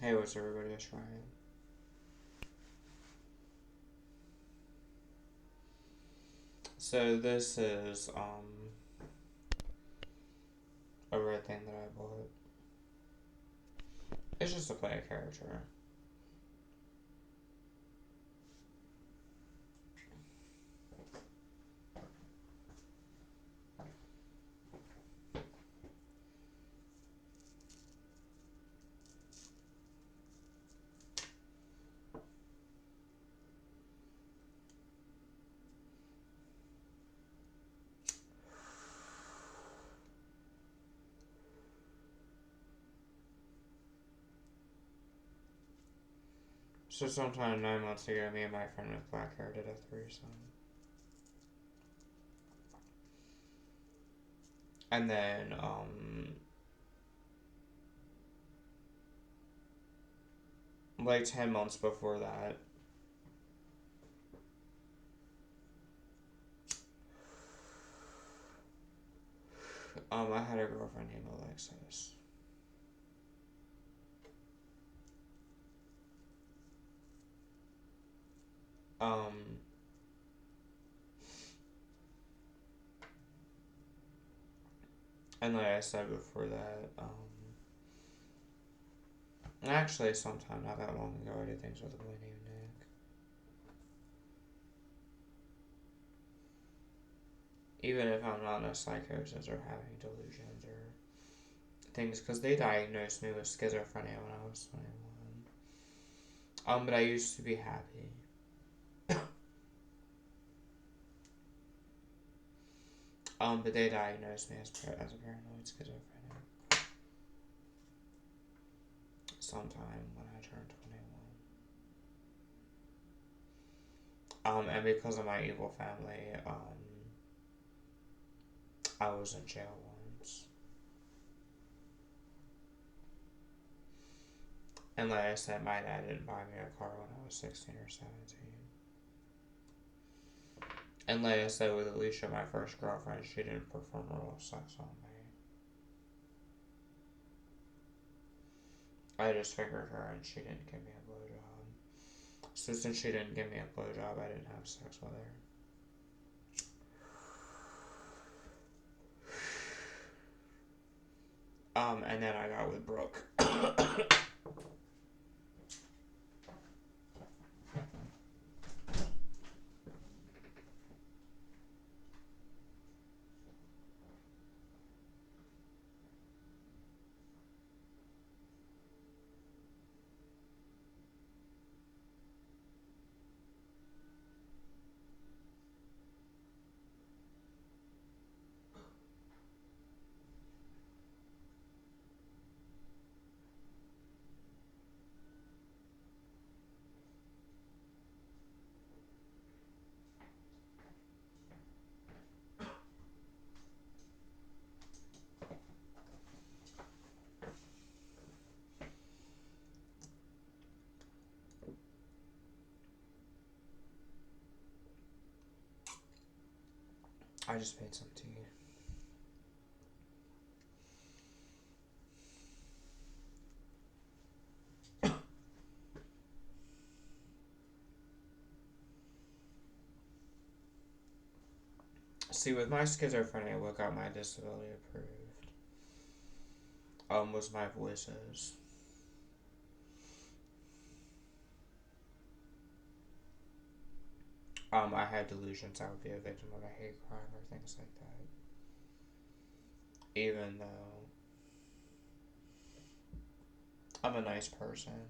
Hey, what's everybody? It's Ryan. So this is a red thing that I bought. It's just to play a character. So sometime 9 months ago, me and my friend with black hair did a threesome. And then, like 10 months before that, I had a girlfriend named Alexis. Um, and like I said before that, actually sometime not that long ago, I did things with a boy named Nick. Even if I'm not in a psychosis or having delusions or things, because they diagnosed me with schizophrenia when I was 21. But I used to be happy. But they diagnosed me as a paranoid schizophrenic sometime when I turned 21. And because of my evil family, I was in jail once. And like I said, my dad didn't buy me a car when I was 16 or 17. And like I said, with Alicia, my first girlfriend, she didn't perform oral sex on me. I just fingered her and she didn't give me a blowjob. So since she didn't give me a blowjob, I didn't have sex with her. And then I got with Brooke. I just made some tea. See, with my schizophrenia, what got my disability approved, was my voices. I had delusions I would be a victim of a hate crime or things like that. Even though I'm a nice person.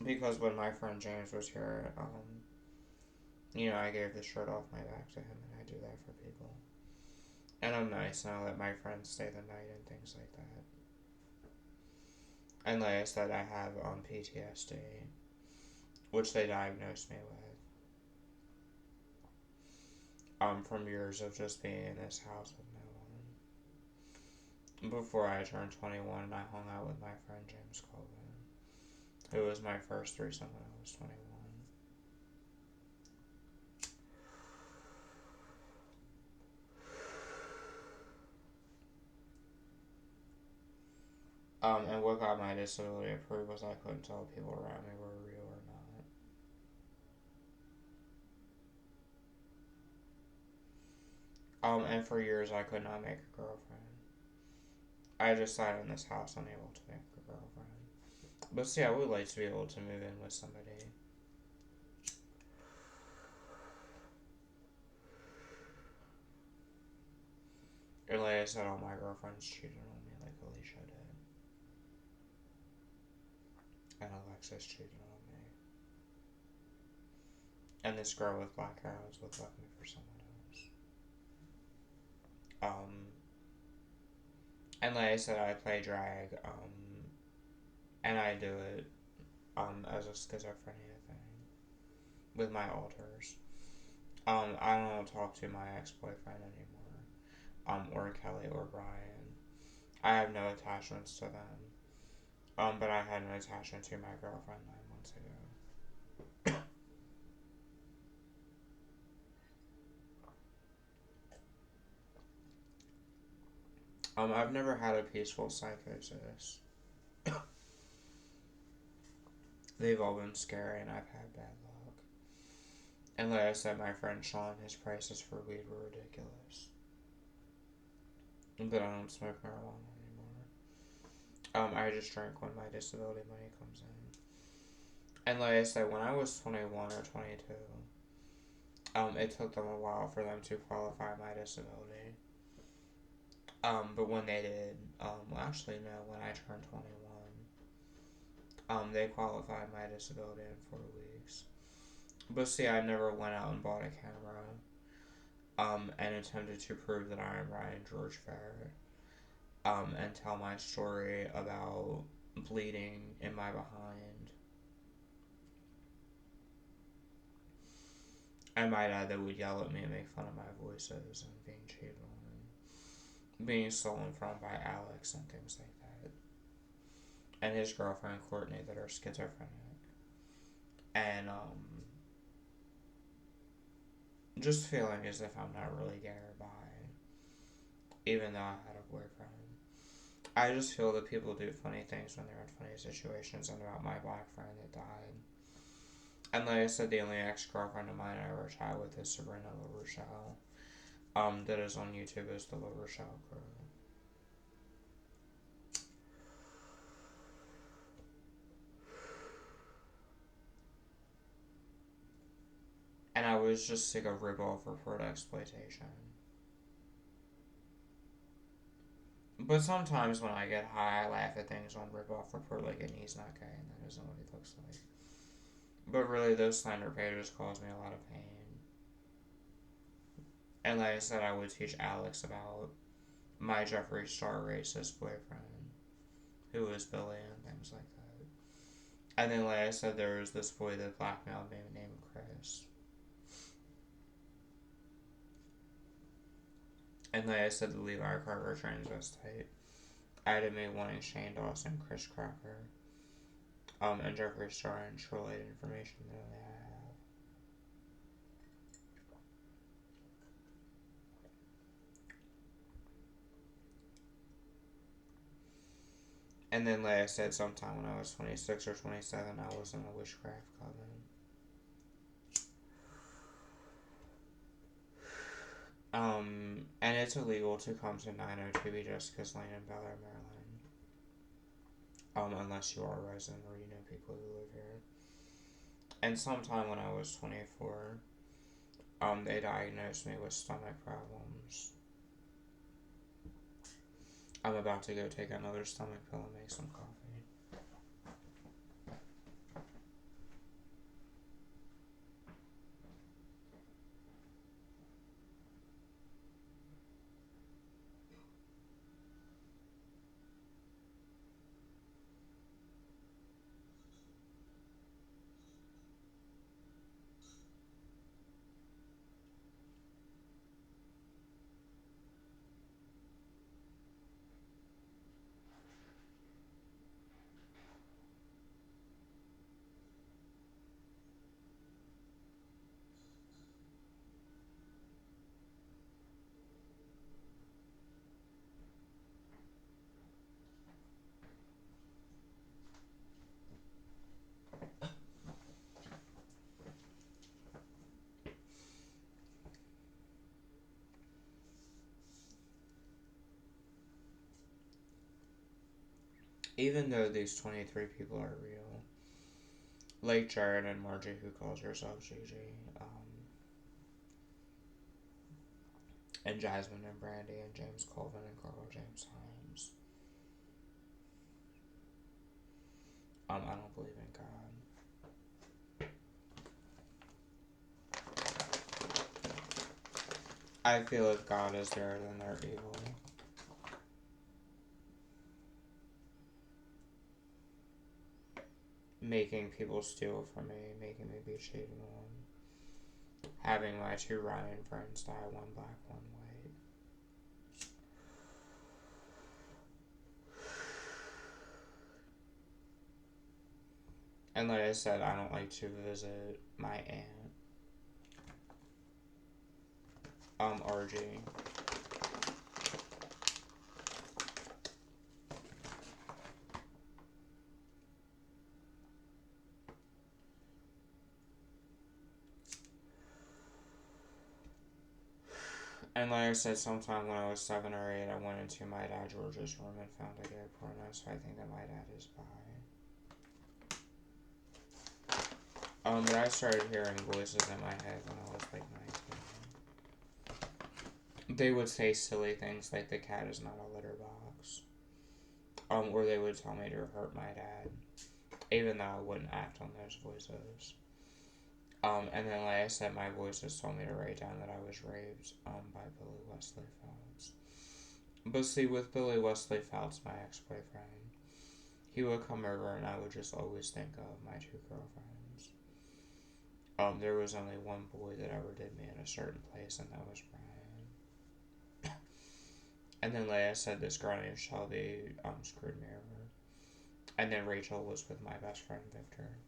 Because when my friend James was here, I gave the shirt off my back to him, and I do that for people. And I'm nice, and I let my friends stay the night and things like that. And like I said, I have PTSD, which they diagnosed me with, from years of just being in this house with no one. Before I turned 21, I hung out with my friend James Colvin, who was my first threesome when I was 21. And what got my disability approved was I couldn't tell people around me were real or not. And for years I could not make a girlfriend. I just sat in this house unable to make a girlfriend. But see, I would like to be able to move in with somebody. And like I said, all my girlfriends cheated on me like Alicia did. And Alexis cheated on me. And this girl with black hair was with left me for someone else. And like I said, I play drag, and I do it, as a schizophrenia thing. With my alters. I don't talk to my ex-boyfriend anymore. Or Kelly or Brian. I have no attachments to them. But I had an attachment to my girlfriend 9 months ago. I've never had a peaceful psychosis. They've all been scary and I've had bad luck. And like I said, my friend Sean, his prices for weed were ridiculous. But I don't smoke marijuana anymore. I just drink when my disability money comes in. And like I said, when I was 21 or 22, it took them a while for them to qualify my disability. But when they did, well, actually no, when I turned 21, they qualified my disability in 4 weeks. But see, I never went out and bought a camera, and attempted to prove that I am Ryan George Fair, and tell my story about bleeding in my behind. And my dad that would yell at me and make fun of my voices and being cheated on, being stolen from by Alex and things like that. And his girlfriend Courtney that are schizophrenic. And just feeling as if I'm not really gay or bi, even though I had a boyfriend. I just feel that people do funny things when they're in funny situations, and about my black friend that died. And like I said, the only ex-girlfriend of mine I ever chat with is Sabrina LaRochelle. That is on YouTube as the LaRochelle Crew. And I was just sick of rip-off report exploitation. But sometimes when I get high, I laugh at things on rip-off report like, and he's not gay, and that isn't what he looks like. But really, those slander pages cause me a lot of pain. And like I said, I would teach Alex about my Jeffree Star racist boyfriend, who was Billy, and things like that. And then, like I said, there was this boy that blackmailed me named Chris. And like I said, the Levi Carter transvestite added me wanting Shane Dawson, Chris Crocker, and Jeffree Star and related information that only I have. And then, like I said, sometime when I was 26 or 27, I was in a witchcraft coven. And it's illegal to come to 902B Jessica's Lane in Bel Air, Maryland. Unless you are a resident or you know people who live here. And sometime when I was 24, they diagnosed me with stomach problems. I'm about to go take another stomach pill and make some coffee. Even though these 23 people are real, like Jared and Margie, who calls herself Gigi, and Jasmine and Brandy and James Colvin and Carl James Himes. I don't believe in God. I feel if God is there, then they're evil. Making people steal from me, making me be cheated on. Having my 2 Ryan friends die, 1 black, 1 white. And like I said, I don't like to visit my aunt. RG. And like I said, sometime when I was 7 or 8, I went into my dad George's room and found a gay porno, so I think that my dad is bi. But I started hearing voices in my head when I was like 19. They would say silly things like the cat is not a litter box. Or they would tell me to hurt my dad, even though I wouldn't act on those voices. And then, like I said, my voices told me to write down that I was raped, by Billy Wesley Phelps. But see, with Billy Wesley Phelps, my ex-boyfriend, he would come over and I would just always think of my 2 girlfriends. There was only one boy that ever did me in a certain place, and that was Brian. And then, like I said, this girl named Shelby, screwed me over. And then Rachel was with my best friend, Victor.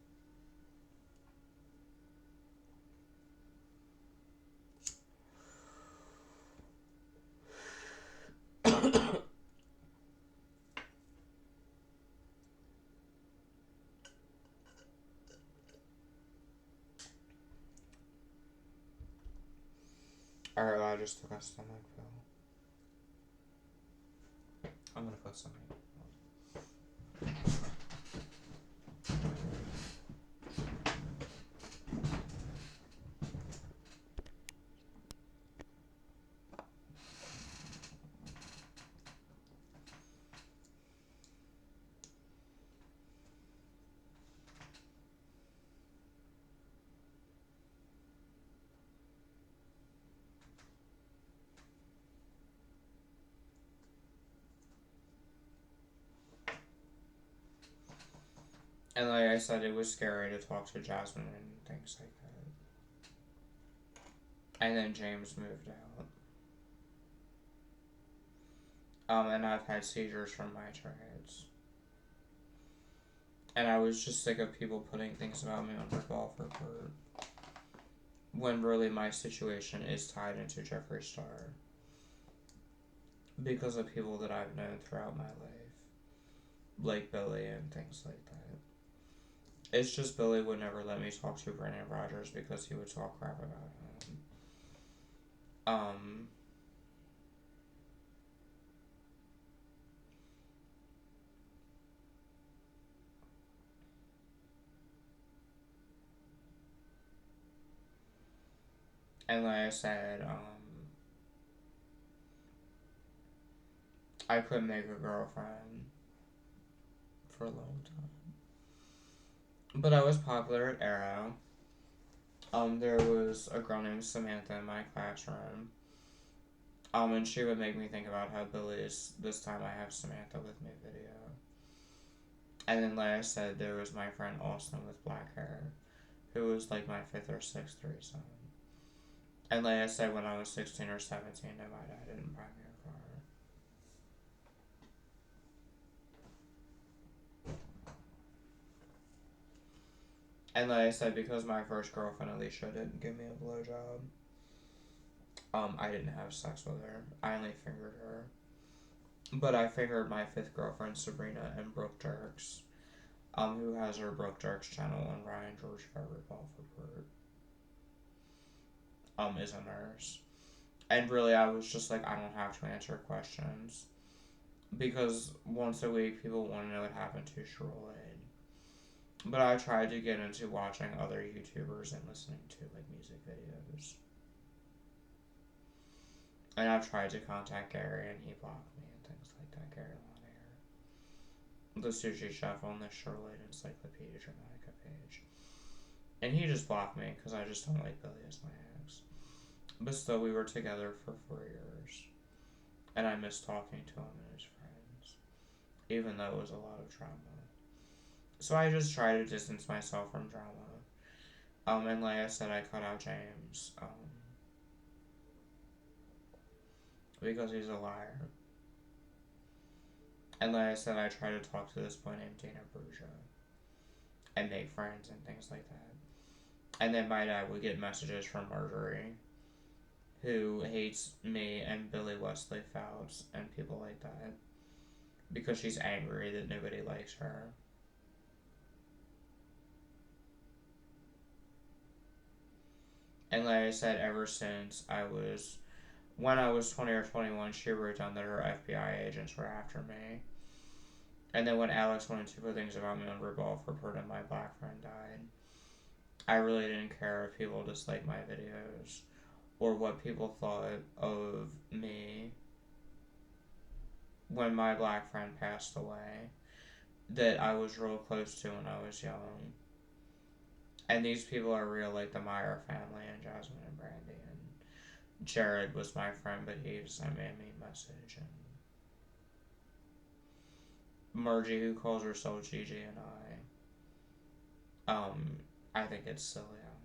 Alright, well, I just took a stomach pill. I'm gonna put some in. And like I said, it was scary to talk to Jasmine and things like that. And then James moved out. And I've had seizures from my trades. And I was just sick of people putting things about me on the golf report. When really my situation is tied into Jeffree Star. Because of people that I've known throughout my life. Like Billy and things like that. It's just Billy would never let me talk to Brandon Rogers because he would talk crap about him. And like I said, I couldn't make a girlfriend for a long time. But I was popular at Arrow. There was a girl named Samantha in my classroom. And she would make me think about how Billy's This Time I Have Samantha With Me video. And then, like I said, there was my friend Austin with black hair, who was like my 5th or 6th threesome. And like I said, when I was 16 or 17, my dad didn't buy me a car. And like I said, because my first girlfriend, Alicia, didn't give me a blowjob, I didn't have sex with her. I only fingered her. But I fingered my 5th girlfriend, Sabrina, and Brooke Dirks, who has her Brooke Dirks channel on Ryan George Favorite Golf Report, is a nurse. And really, I was just like, I don't have to answer questions. because once a week people want to know what happened to Sherloid. But I tried to get into watching other YouTubers and listening to like music videos. And I've tried to contact Gary and he blocked me and things like that. Gary Lanier, the sushi chef on the Sherloid Encyclopedia Dramatica page. And he just blocked me because I just don't like Billy as my ex. But still, we were together for 4 years. And I miss talking to him and his friends. Even though it was a lot of drama. So I just try to distance myself from drama. And like I said, I cut out James. Because he's a liar. And like I said, I try to talk to this boy named Dana Bruja. And make friends and things like that. And then my dad would get messages from Marjorie, who hates me and Billy Wesley Fouts and people like that. Because she's angry that nobody likes her. And like I said, ever since when I was 20 or 21, she wrote down that her FBI agents were after me. And then when Alex wanted to put things about me on Revolve Report and my black friend died, I really didn't care if people disliked my videos or what people thought of me when my black friend passed away, that I was real close to when I was young. And these people are real, like the Meyer family and Jasmine and Brandy. And Jared was my friend, but he sent me a mean message. And Margie, who calls herself Gigi, and I think it's silly, I don't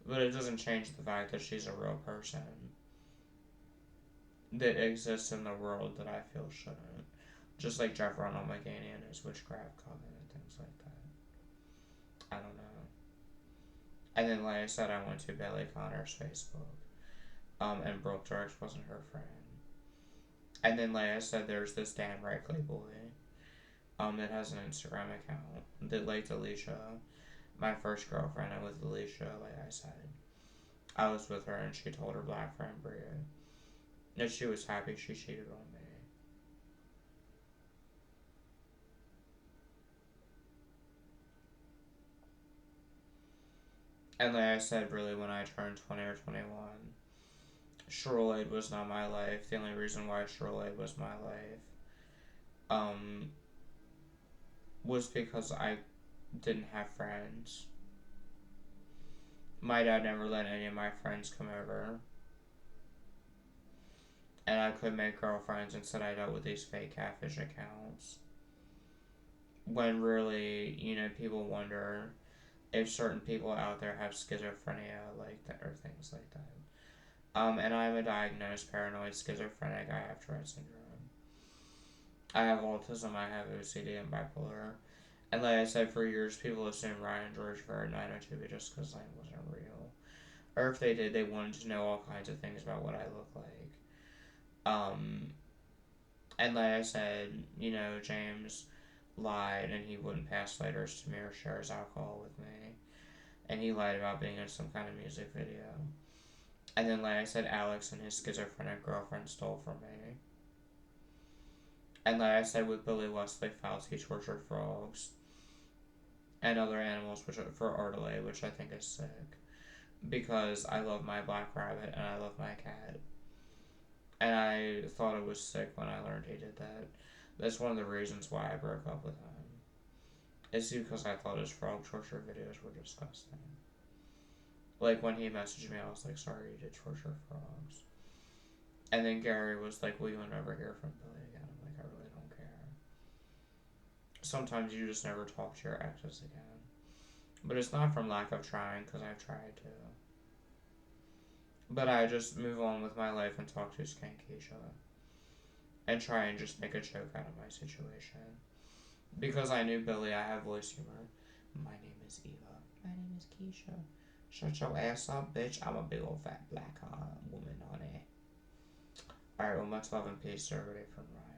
know. But it doesn't change the fact that she's a real person that exists in the world that I feel shouldn't. Just like Jeff Ronald McGaney and his witchcraft coven and things like that. I don't know. And then, like I said, I went to Bailey Connor's Facebook. And Brooke Dirks wasn't her friend. And then, like I said, there's this Dan Reichley boy. That has an Instagram account that liked Alicia, my first girlfriend. And with Alicia, like I said, I was with her and she told her black friend Bria that she was happy she cheated on me. And like I said, really, when I turned 20 or 21, Sherloid was not my life. The only reason why Sherloid was my life, was because I didn't have friends. My dad never let any of my friends come over. And I could make girlfriends, instead I dealt with these fake catfish accounts. When really, people wonder if certain people out there have schizophrenia like that or things like that. And I'm a diagnosed paranoid schizophrenic. I have Tourette syndrome. I have autism, I have OCD and bipolar. And like I said, for years, people assumed Ryan George for 902 just because I wasn't real. Or if they did, they wanted to know all kinds of things about what I look like. And like I said, James lied and he wouldn't pass lighters to me or share his alcohol with me. And he lied about being in some kind of music video. And then, like I said, Alex and his schizophrenic girlfriend stole from me. And like I said, with Billy Wesley Fouts, he tortured frogs and other animals for Artelay, which I think is sick. Because I love my black rabbit and I love my cat. And I thought it was sick when I learned he did that. That's one of the reasons why I broke up with him. It's because I thought his frog torture videos were disgusting. Like, when he messaged me, I was like, sorry you did torture frogs. And then Gary was like, will you never hear from Billy again? I'm like, I really don't care. Sometimes you just never talk to your exes again. But it's not from lack of trying, because I've tried to. But I just move on with my life and talk to Skankisha. And try and just make a joke out of my situation. Because I knew Billy, I have voice humor. My name is Eva. My name is Keisha. Shut your ass up, bitch. I'm a big old fat black woman, honey. Alright, well, much love and peace to everybody from Ryan.